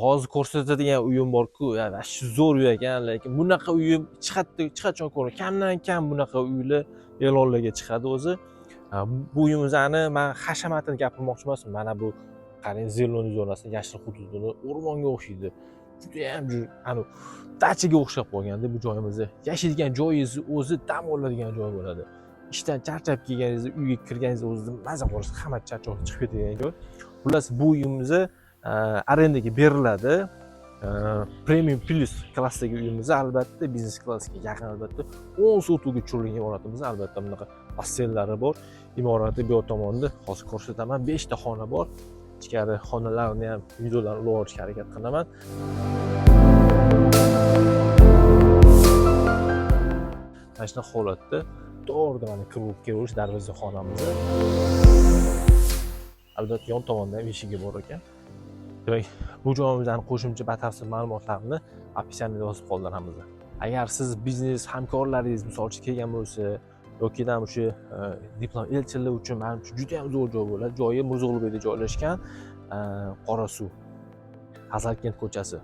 Hozir ko'rsatadigan uyim bor-ku, shu zo'r uy ekan, lekin bunaqa uyim hech qachon ko'rmadim. Kamdan kam bunaqa uylar e'lonlarga chiqadi o'zi. Bu uyimizni men hashamatini gapirmoqchi emasman. Mana bu qarang, zeleniy zonasi, yashil hududini o'rmonga o'xshaydi. Juda ham dachaga o'xshab qolganda bu joyimizni. Yashaydigan joyingizni o'zi dam oladigan joy bo'ladi. Ishdan charchab kelganingizda uyga kirganingizda o'zingizga maza qilasiz, hamma charchoq chiqib ketadigan joy. Xullas, bu uyimizni arendaga beriladi. Premium plus klassdagi uyimiz albatta biznes klassiga yaqin, albatta 10 sotuvga tushirilgan imoratimiz, albatta bunaqa basseynlari bor. Imorati bu tomonda hozir ko'rsataman, 5 ta xona bor. Ichkari xonalarni ham videolarni ulab olishga harakat qilaman. Mana shunday holatda to'g'ri mana kirib kelish darvoza xonamiz. Albatta yon tomonda ham eshigi bor ekan. Demak, bu joyimizdan qo'shimcha batafsil ma'lumotlarni opisiyaniyada yozib qoldiramiz. Agar siz biznes hamkorlaringiz misolchi kelgan bo'lsa, yoki ham o'sha diplom elchilar uchun mana shu juda ham zo'r joy bo'ladi. Joyi Mirzo Ulug'bekda joylashgan, Qorasuv, Hazalkent ko'chasi.